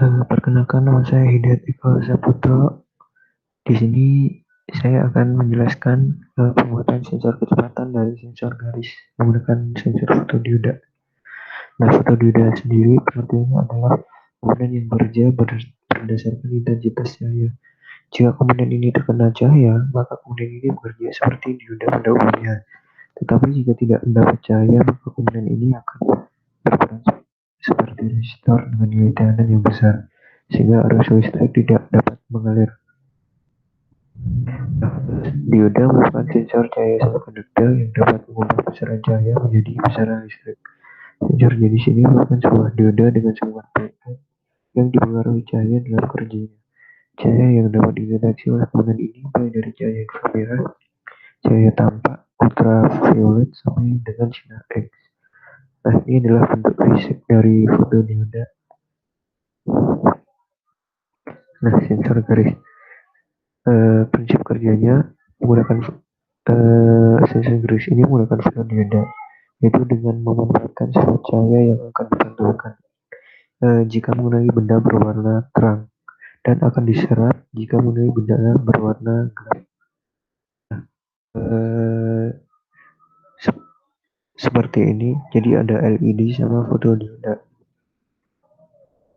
Perkenalkan, nama saya Hidayat Iqbal Saputra. Di sini saya akan menjelaskan pembuatan sensor kecepatan dari sensor garis menggunakan sensor fotodioda. Nah, fotodioda sendiri pengertiannya adalah komponen yang bekerja berdasarkan intensitas cahaya. Jika komponen ini terkena cahaya, maka komponen ini bekerja seperti dioda pada umumnya. Tetapi jika tidak mendapat cahaya, maka komponen ini akan berperan seperti resistor dengan nilai tekanan yang besar, sehingga arus listrik tidak dapat mengalir. Dioda merupakan sensor cahaya semikonduktor yang dapat mengubah besaran cahaya menjadi besaran listrik. Sensor jenis ini merupakan sebuah dioda dengan sumber PN yang dipengaruhi cahaya dalam kerjanya. Cahaya yang dapat dideteksi oleh komponen ini mulai dari cahaya inframerah, cahaya tampak, ultraviolet, sampai dengan sinar X. Nah, ini adalah bentuk fisik dari fotodioda. Nah, sensor garis prinsip kerjanya menggunakan sensor garis ini menggunakan fotodioda, yaitu dengan memanfaatkan sifat cahaya yang akan dipantulkan jika mengenai benda berwarna terang dan akan diserap jika mengenai benda berwarna gelap. Eh, se- Seperti ini, jadi ada LED sama fotodioda.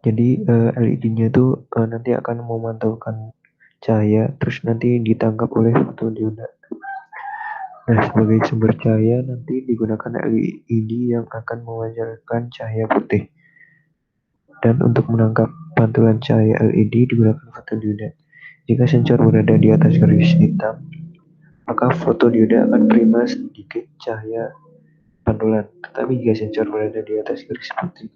Jadi LED-nya itu nanti akan memantulkan cahaya, terus nanti ditangkap oleh fotodioda. Nah, sebagai sumber cahaya nanti digunakan LED yang akan memancarkan cahaya putih. Dan untuk menangkap pantulan cahaya LED digunakan fotodioda. Jika sensor berada di atas garis hitam, maka fotodioda akan menerima sedikit cahaya pantulan. Tetapi jika sensor berada di atas garis putih,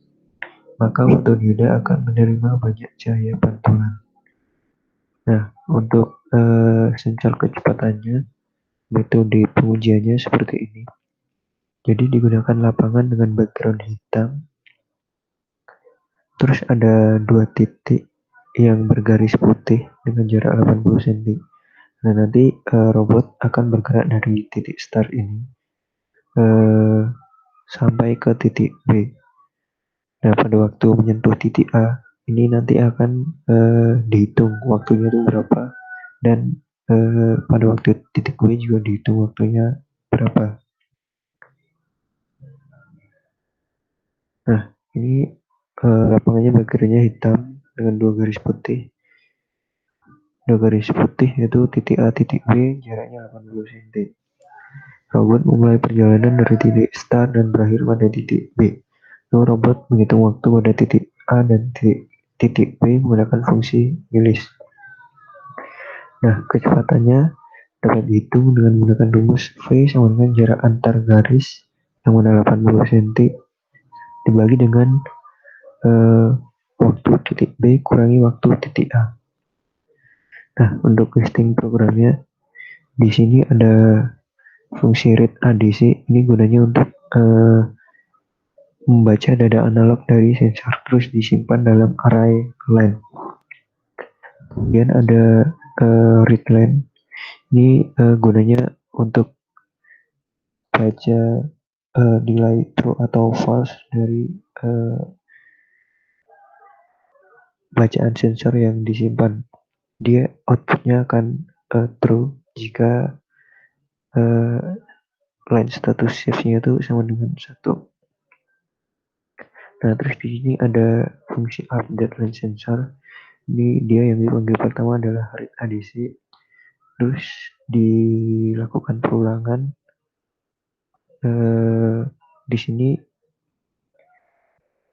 maka fotodioda akan menerima banyak cahaya pantulan. Nah, untuk sensor kecepatannya, metode pengujiannya seperti ini. Jadi digunakan lapangan dengan background hitam, terus ada dua titik yang bergaris putih dengan jarak 80 cm. Nah, nanti robot akan bergerak dari titik start ini sampai ke titik B. Nah, pada waktu menyentuh titik A, ini nanti akan dihitung waktunya itu berapa, dan pada waktu titik B juga dihitung waktunya berapa. Nah, ini lapangannya backgroundnya hitam dengan dua garis putih. Dua garis putih yaitu titik A, titik B, jaraknya 80 cm. Robot memulai perjalanan dari titik start dan berakhir pada titik B. Lalu robot menghitung waktu pada titik A dan titik B menggunakan fungsi milis. Nah, kecepatannya dapat dihitung dengan menggunakan rumus V sama dengan jarak antar garis yang mana 80 cm dibagi dengan waktu titik B kurangi waktu titik A. Nah, untuk listing programnya di sini ada fungsi read ADC. Ini gunanya untuk membaca data analog dari sensor terus disimpan dalam array line. Kemudian ada read line. Ini gunanya untuk baca nilai true atau false dari bacaan sensor yang disimpan. Dia outputnya akan true jika line status shift-nya itu sama dengan 1. Nah, terus di sini ada fungsi update line sensor. Ini dia yang dipanggil pertama adalah read ADC. Terus dilakukan perulangan. Di sini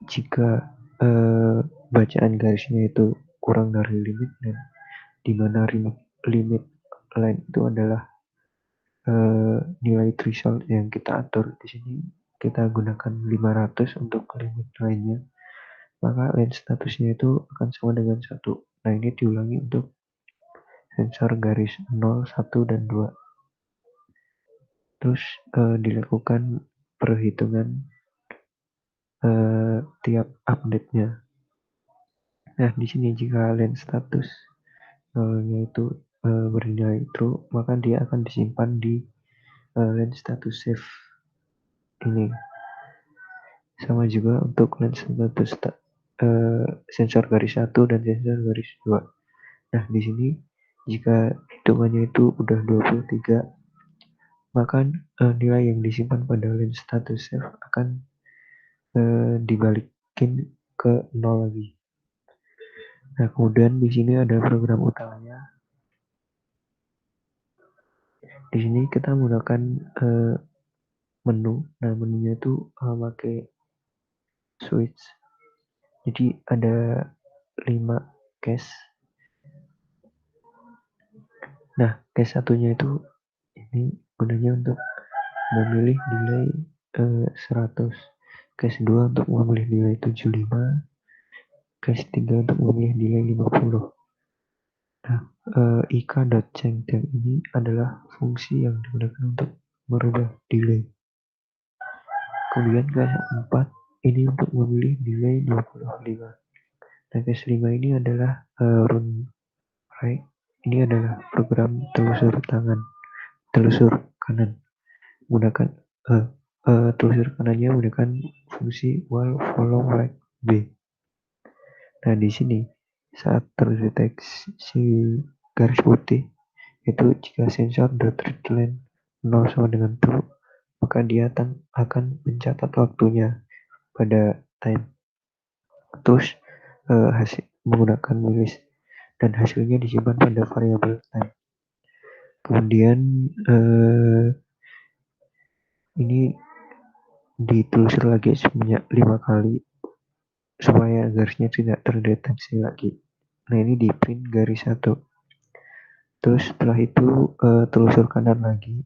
jika bacaan garisnya itu kurang dari limit, dan di mana limit line itu adalah nilai threshold yang kita atur. Di sini kita gunakan 500 untuk limit line-nya, maka line statusnya itu akan sama dengan 1. Nah, ini diulangi untuk sensor garis 0, 1, dan 2. Terus dilakukan perhitungan tiap update-nya. Nah, di sini jika line status yaitu bernilai true, maka dia akan disimpan di line status save ini. Sama juga untuk line status sensor garis 1 dan sensor garis 2. Nah, di sini jika hitungannya itu udah 23, maka nilai yang disimpan pada lens status save akan dibalikin ke 0 lagi. Nah, kemudian di sini ada program utamanya. Di sini kita menggunakan menu. Nah, menunya itu pakai switch. Jadi ada 5 case. Nah, case satunya itu ini gunanya untuk memilih nilai 100. Case 2 untuk memilih nilai 75. Case 3 untuk memilih nilai 50. Nah, ika.changTel ini adalah fungsi yang digunakan untuk merubah delay. Kemudian case 4 ini untuk memilih nilai 25. Nah, case 5 ini adalah run right. Ini adalah program telusur kanan menggunakan telusur kanannya menggunakan fungsi while follow right B. Nah, di sini saat terdeteksi garis putih itu jika sensor dot read line 0 sama dengan true, maka dia akan mencatat waktunya pada time. Terus hasil menggunakan list dan hasilnya disimpan pada variabel time. Kemudian ini ditelusur lagi sebanyak 5 kali supaya garisnya tidak terdeteksi lagi. Nah, ini di print garis 1. Terus setelah itu telusur kanan lagi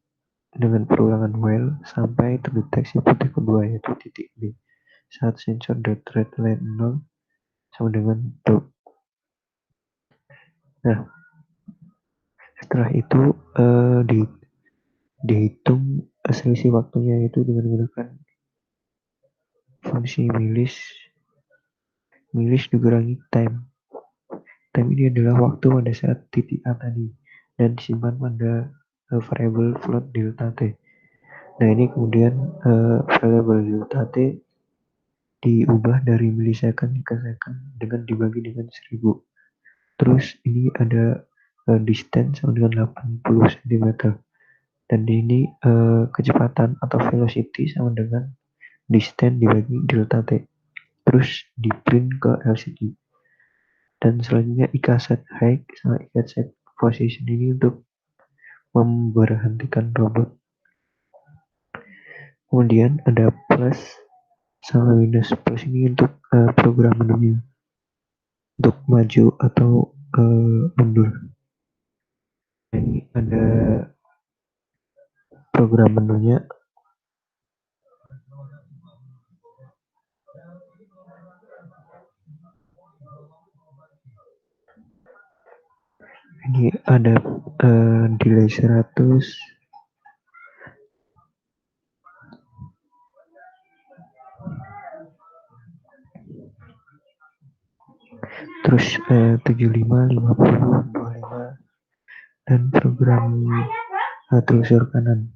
dengan perulangan while sampai terdeteksi putih kedua yaitu titik B saat sensor dot read line 0 sama dengan true. Nah, setelah itu dihitung selisih waktunya itu dengan menggunakan fungsi milis dikurangi time. Time ini adalah waktu pada saat titik A tadi dan disimpan pada variabel float delta t. Nah, ini kemudian variabel delta t diubah dari milisecond ke second dengan dibagi dengan 1000. Terus ini ada distance sama dengan 80 cm. Dan ini kecepatan atau velocity sama dengan distance dibagi delta t. Terus di print ke LCD. Dan selanjutnya ika set height sama ika set position ini untuk memberhentikan robot. Kemudian ada plus sama minus. Plus ini untuk program menunya untuk maju atau mundur. Ini ada program menunya. Ini ada delay 100. Terus 75, 50, 25 dan program telusur kanan.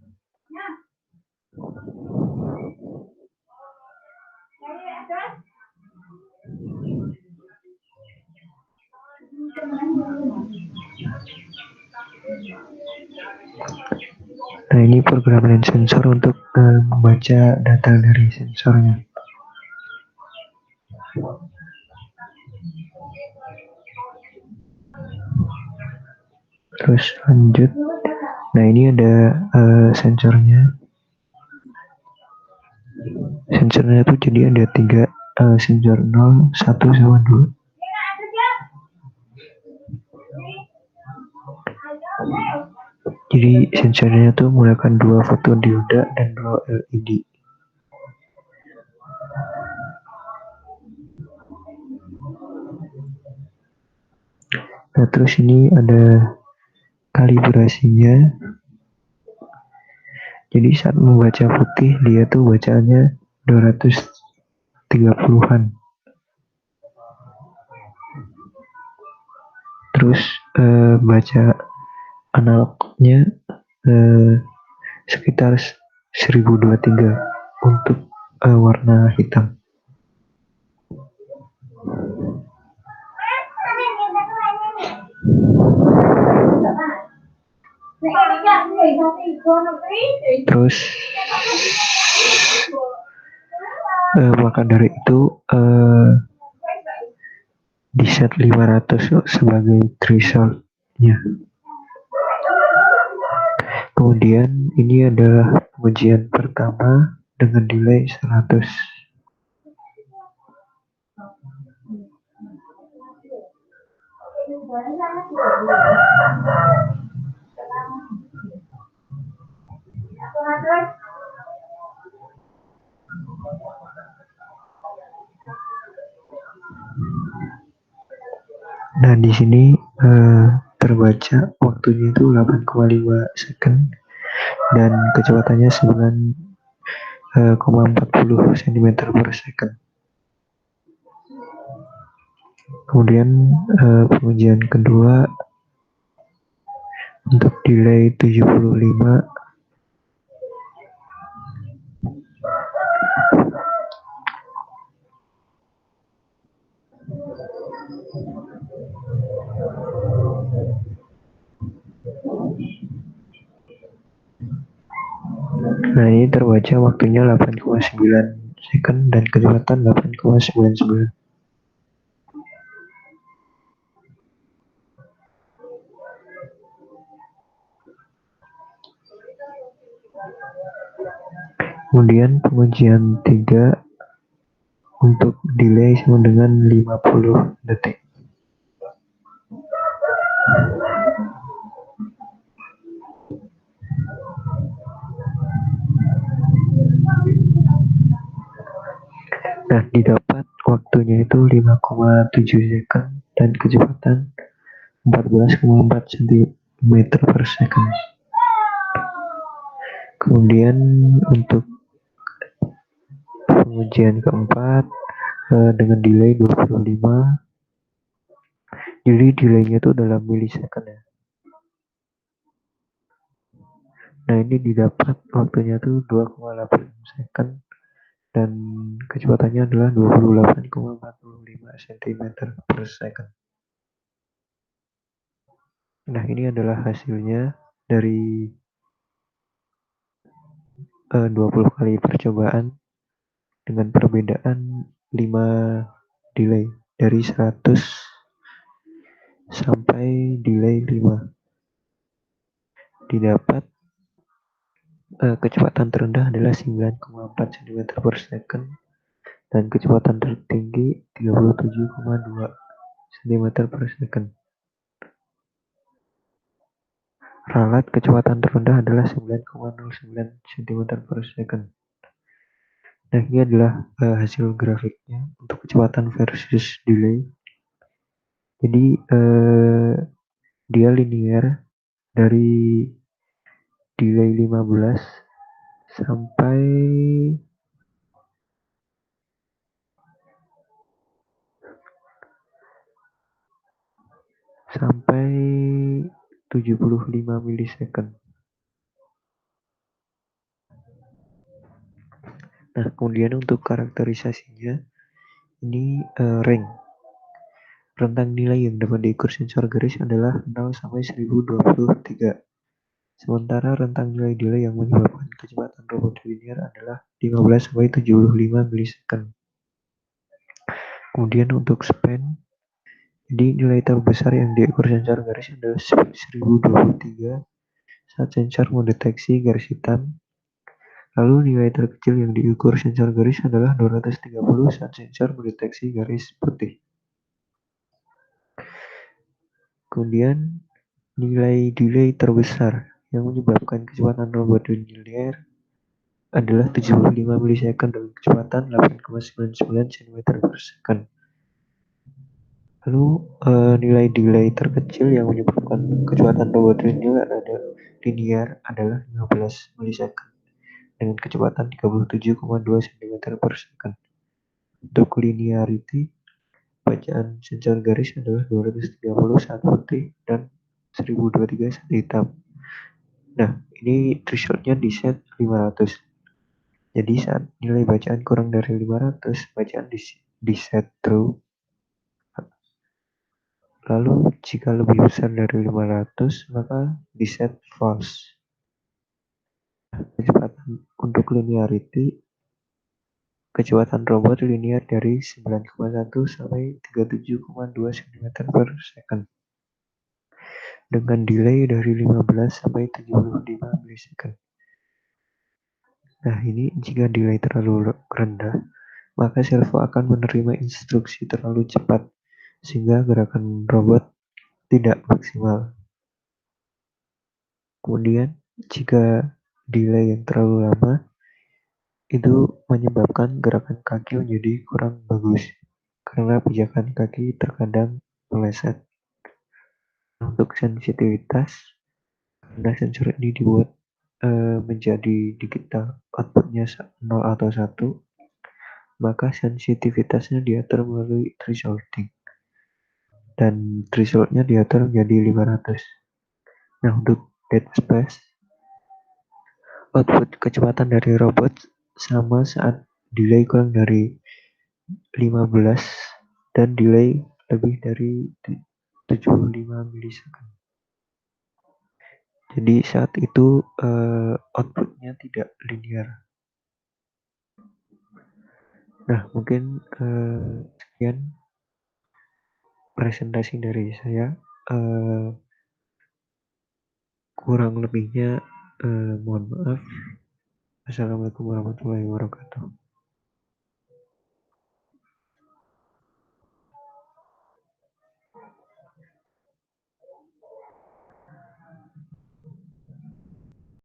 Nah, ini program lens sensor untuk membaca data dari sensornya. Terus lanjut. Nah, ini ada sensornya. Sensornya itu jadi ada 3 sensor 0, 1 sama 2. Jadi sensornya itu menggunakan 2 fotodioda dan 2 LED. Nah, terus ini ada kalibrasinya. Jadi saat membaca putih dia tuh bacaannya 230-an. Terus baca analognya sekitar 1023 untuk warna hitam. Terus maka dari itu di set 500 sebagai thresholdnya. Kemudian ini adalah pengujian pertama dengan delay 100. Nah, di sini terbaca waktunya itu 8,5 second dan kecepatannya 9,40 cm per second. Kemudian pengujian kedua untuk delay 75. Nah, ini terbaca waktunya 8,9 second dan kecepatan 8,99. Kemudian pengujian 3 untuk delay sama dengan 50 detik. Nah, didapat waktunya itu 5,7 second dan kecepatan 14,4 cm per second. Kemudian untuk pengujian keempat dengan delay 25. Jadi delaynya itu dalam milisecond ya. Nah, ini didapat waktunya tuh 2,8 second dan kecepatannya adalah 28,45 cm per second. Nah, ini adalah hasilnya dari 20 kali percobaan dengan perbedaan 5 delay dari 100 sampai delay 5. Didapat kecepatan terendah adalah 9,4 cm per second dan kecepatan tertinggi 37,2 cm per second. Ralat kecepatan terendah adalah 9,09 cm per second. Nah, ini adalah hasil grafiknya untuk kecepatan versus delay. Jadi dia linear dari delay 15 sampai 75 milisecond. Nah, kemudian untuk karakterisasinya ini range. Rentang nilai yang dapat diukur sensor garis adalah 0 sampai 1023. Sementara rentang nilai delay yang menyebabkan kecepatan robot linear adalah 15 sampai 75 milisecond. Kemudian untuk span, jadi nilai terbesar yang diukur sensor garis adalah 1023 saat sensor mendeteksi garis hitam. Lalu nilai terkecil yang diukur sensor garis adalah 230 saat sensor mendeteksi garis putih. Kemudian nilai delay terbesar yang menyebabkan kecepatan robot linear adalah 75 milisecond dengan kecepatan 8,99 cm per second. Lalu nilai delay terkecil yang menyebabkan kecepatan robot linear adalah 15 milisecond dengan kecepatan 37,2 cm per second. Untuk linearity, bacaan sensor garis adalah 230 saat putih dan 1023 saat hitam. Nah, ini thresholdnya di set 500. Jadi saat nilai bacaan kurang dari 500, bacaan di set true. Lalu jika lebih besar dari 500 maka di set false. Kecepatan untuk linearity, kecepatan robot linear dari 9,1 sampai 37,2 cm per second dengan delay dari 15 sampai 75 milisecond. Nah, ini jika delay terlalu rendah, maka servo akan menerima instruksi terlalu cepat sehingga gerakan robot tidak maksimal. Kemudian, jika delay yang terlalu lama, itu menyebabkan gerakan kaki menjadi kurang bagus karena pijakan kaki terkadang meleset. Untuk sensitivitas, karena sensor ini dibuat menjadi digital outputnya 0 atau 1, maka sensitivitasnya diatur melalui thresholding dan thresholdnya diatur menjadi 500. Nah, untuk dead space, output kecepatan dari robot sama saat delay kurang dari 15 dan delay lebih dari 75 milisecond. Jadi saat itu outputnya tidak linear. Nah, mungkin sekian presentasi dari saya. Kurang lebihnya mohon maaf. Assalamualaikum warahmatullahi wabarakatuh.